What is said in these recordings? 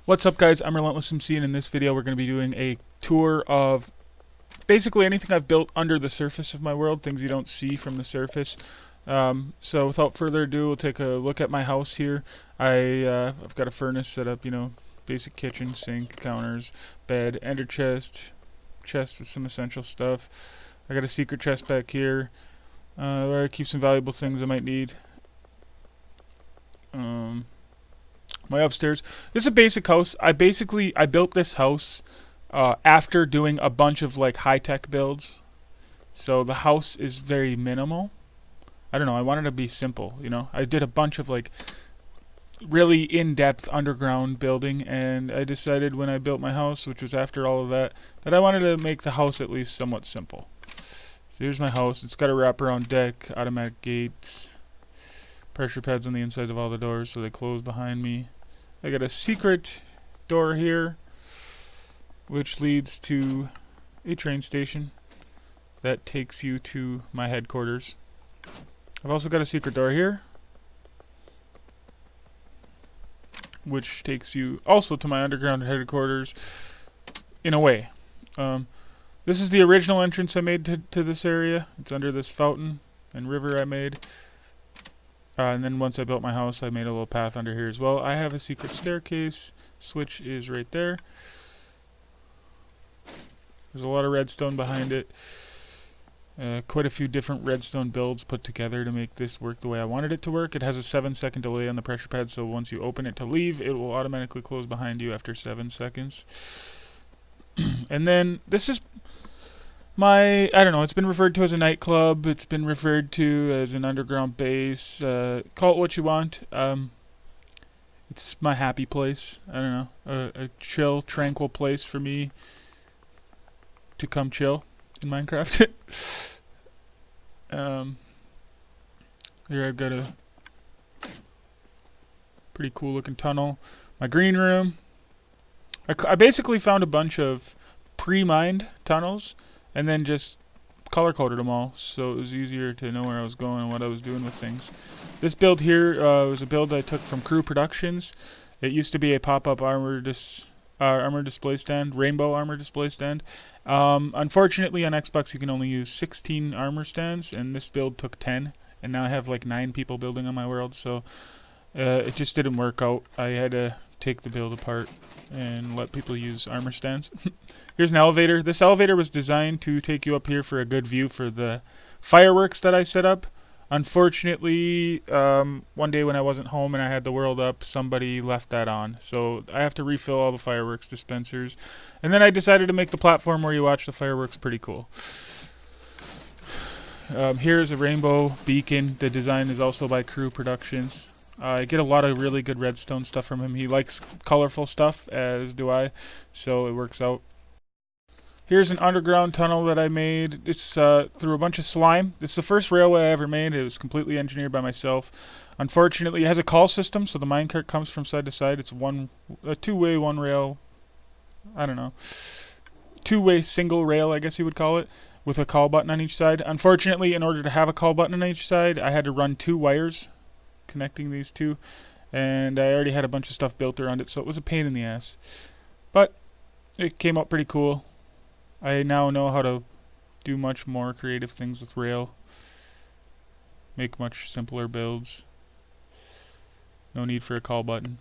What's up, guys? I'm relentlessMC, and in this video we're going to be doing a tour of basically anything I've built under the surface of my world, things you don't see from the surface. So without further ado, we'll take a look at my house here. I've got a furnace set up, basic kitchen, sink, counters, bed, ender chest with some essential stuff. I got a secret chest back here where I keep some valuable things I might need. My upstairs. This is a basic house. I built this house after doing a bunch of like high-tech builds. So the house is very minimal. I don't know, I wanted to be simple, I did a bunch of like really in-depth underground building, and I decided when I built my house, which was after all of that, that I wanted to make the house at least somewhat simple. So here's my house. It's got a wraparound deck, automatic gates, pressure pads on the inside of all the doors so they close behind me. I got a secret door here which leads to a train station that takes you to my headquarters. I've also got a secret door here which takes you also to my underground headquarters in a way. This is the original entrance I made to this area. It's under this fountain and river I made. And then once I built my house, I made a little path under here as well. I have a secret staircase. Switch is right there. There's a lot of redstone behind it. Quite a few different redstone builds put together to make this work the way I wanted it to work. It has a 7-second delay on the pressure pad, so once you open it to leave, it will automatically close behind you after 7 seconds. And then this is I don't know, it's been referred to as a nightclub, it's been referred to as an underground base, call it what you want. It's my happy place, I don't know, a chill, tranquil place for me to come chill in Minecraft. Here I've got a pretty cool looking tunnel. My green room. I basically found a bunch of pre-mined tunnels and then just color-coded them all, so it was easier to know where I was going and what I was doing with things. This build here was a build I took from Crew Productions. It used to be a pop-up armor display stand, rainbow armor display stand. Unfortunately, on Xbox you can only use 16 armor stands, and this build took 10, and now I have like 9 people building on my world, so it just didn't work out. I had to take the build apart and let people use armor stands. Here's an elevator. This elevator was designed to take you up here for a good view for the fireworks that I set up. Unfortunately, one day when I wasn't home and I had the world up, somebody left that on. So I have to refill all the fireworks dispensers. And then I decided to make the platform where you watch the fireworks pretty cool. Here's a rainbow beacon. The design is also by Crew Productions. I get a lot of really good redstone stuff from him. He likes colorful stuff, as do I, so it works out. Here's an underground tunnel that I made. It's through a bunch of slime. This is the first railway I ever made. It was completely engineered by myself. Unfortunately, it has a call system, so the minecart comes from side to side. It's a two-way, one rail, I don't know, two-way single rail, I guess you would call it, with a call button on each side. Unfortunately, in order to have a call button on each side, I had to run 2 wires connecting these two, and I already had a bunch of stuff built around it, so it was a pain in the ass. But it came out pretty cool. I now know how to do much more creative things with rail, make much simpler builds. No need for a call button.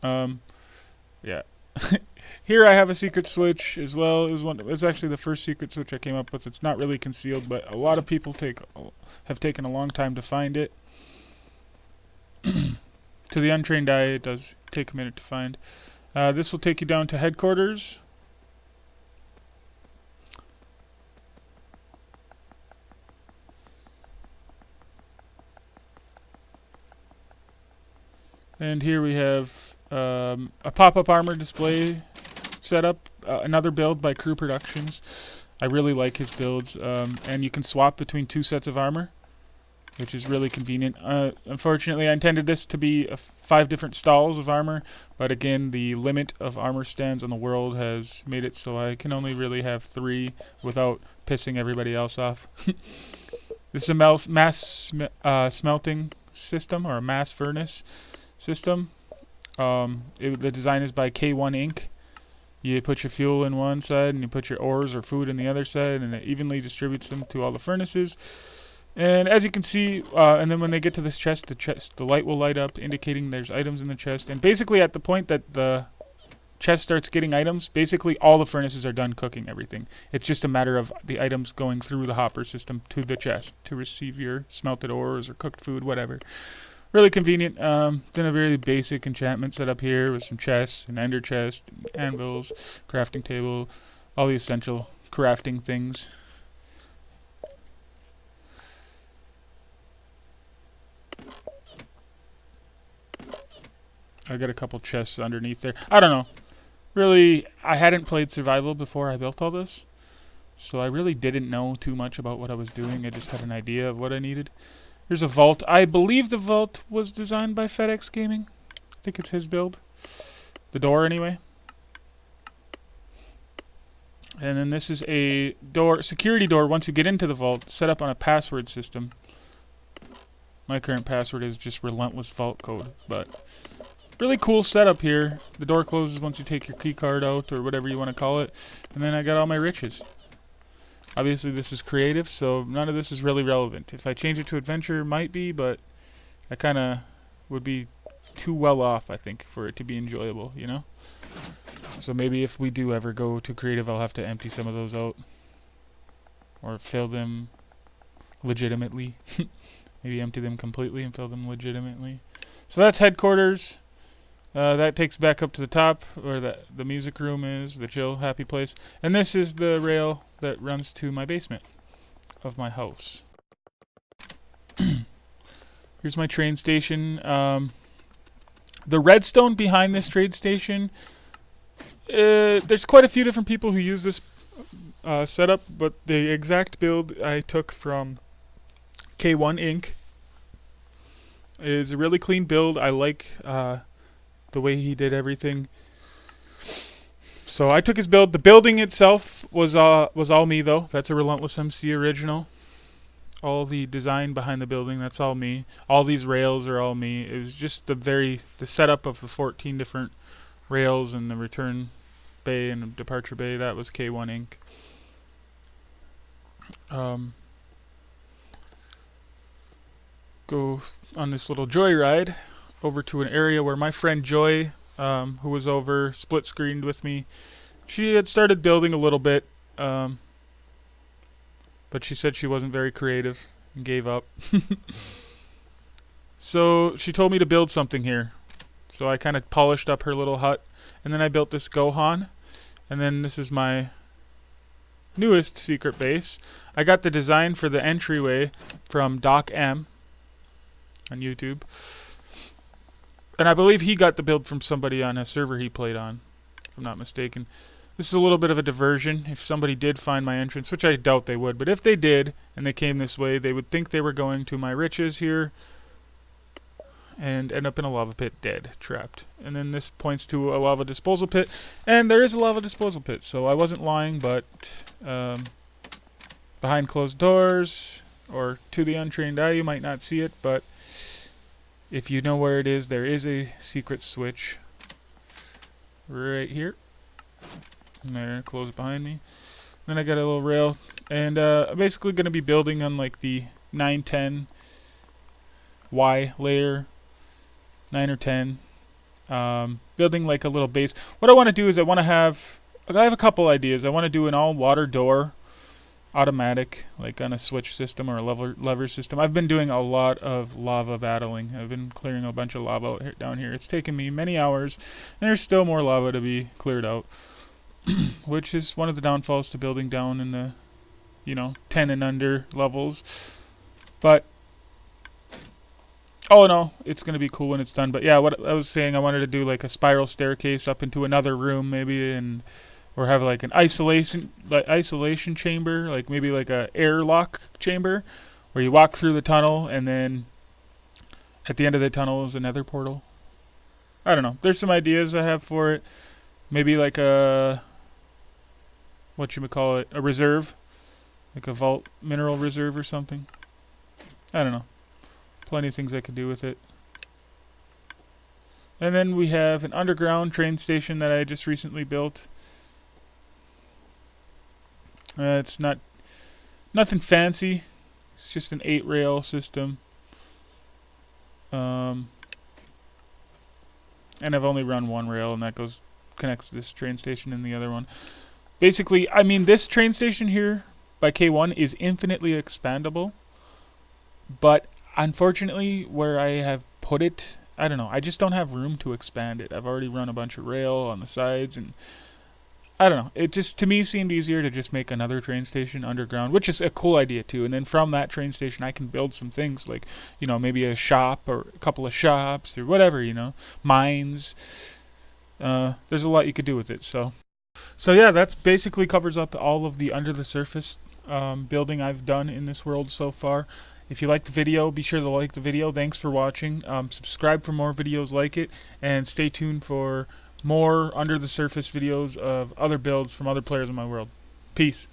Yeah. Here I have a secret switch as well. It was actually the first secret switch I came up with. It's not really concealed, but a lot of people have taken a long time to find it. To the untrained eye, it does take a minute to find. This will take you down to headquarters. And here we have a pop-up armor display setup. Another build by Crew Productions. I really like his builds. And you can swap between 2 sets of armor, which is really convenient. Unfortunately, I intended this to be 5 different stalls of armor, but again, the limit of armor stands on the world has made it so I can only really have 3 without pissing everybody else off. This is a mass smelting system, or a mass furnace system. The design is by K1 Inc. You put your fuel in one side and you put your ores or food in the other side, and it evenly distributes them to all the furnaces. And as you can see, and then when they get to this chest, the light will light up, indicating there's items in the chest. And basically, at the point that the chest starts getting items, basically all the furnaces are done cooking everything. It's just a matter of the items going through the hopper system to the chest to receive your smelted ores or cooked food, whatever. Really convenient. Then a very basic enchantment setup here with some chests, an ender chest, anvils, crafting table, all the essential crafting things. I got a couple chests underneath there. I don't know. Really, I hadn't played survival before I built all this, so I really didn't know too much about what I was doing. I just had an idea of what I needed. Here's a vault. I believe the vault was designed by FedEx Gaming. I think it's his build. The door, anyway. And then this is a door, security door. Once you get into the vault, set up on a password system. My current password is just relentless vault code, but really cool setup here. The door closes once you take your key card out, or whatever you want to call it. And then I got all my riches. Obviously this is creative, so none of this is really relevant. If I change it to adventure, it might be, but I kind of would be too well off, I think, for it to be enjoyable, you know? So maybe if we do ever go to creative, I'll have to empty some of those out. Or fill them legitimately. Maybe empty them completely and fill them legitimately. So that's headquarters. That takes back up to the top, where the music room is, the chill, happy place. And this is the rail that runs to my basement of my house. Here's my train station. The redstone behind this train station, there's quite a few different people who use this setup, but the exact build I took from K1 Inc. is a really clean build. I like the way he did everything. So I took his build. The building itself was all me, though. That's a Relentless MC original. All the design behind the building, that's all me. All these rails are all me. It was just the setup of the 14 different rails and the return bay and the departure bay. That was K1 Inc. Go on this little joyride over to an area where my friend Joy, who was over, split screened with me. She had started building a little bit, but she said she wasn't very creative and gave up. So she told me to build something here. So I kind of polished up her little hut, and then I built this Gohan, and then this is my newest secret base. I got the design for the entryway from Doc M on YouTube. And I believe he got the build from somebody on a server he played on, if I'm not mistaken. This is a little bit of a diversion. If somebody did find my entrance, which I doubt they would, but if they did, and they came this way, they would think they were going to my riches here, and end up in a lava pit dead, trapped. And then this points to a lava disposal pit, and there is a lava disposal pit, so I wasn't lying, but behind closed doors, or to the untrained eye, you might not see it, but if you know where it is, there is a secret switch right here. And there, close it behind me. Then I got a little rail, and I'm basically going to be building on like the 910 Y layer, 9 or 10. Building like a little base. What I want to do is I have a couple ideas. I want to do an all water door, automatic, like on a switch system or a lever system. I've been doing a lot of lava battling. I've been clearing a bunch of lava out here, down here. It's taken me many hours, and there's still more lava to be cleared out, which is one of the downfalls to building down in the, 10 and under levels. But oh no, it's gonna be cool when it's done. But yeah, what I was saying, I wanted to do like a spiral staircase up into another room, maybe, or have like an isolation chamber, like maybe like a airlock chamber, where you walk through the tunnel and then at the end of the tunnel is another portal. I don't know. There's some ideas I have for it. Maybe like a a reserve, like a vault mineral reserve or something. I don't know. Plenty of things I could do with it. And then we have an underground train station that I just recently built. It's nothing fancy. It's just an 8-rail system. And I've only run one rail, and that connects this train station and the other one. Basically, I mean, this train station here by K1 is infinitely expandable, but unfortunately, where I have put it, I don't know, I just don't have room to expand it. I've already run a bunch of rail on the sides, and I don't know. It just, to me, seemed easier to just make another train station underground, which is a cool idea too. And then from that train station, I can build some things like, maybe a shop or a couple of shops or whatever, mines. There's a lot you could do with it. So yeah, that's basically covers up all of the under the surface building I've done in this world so far. If you like the video, be sure to like the video. Thanks for watching. Subscribe for more videos like it, and stay tuned for more under the surface videos of other builds from other players in my world. Peace.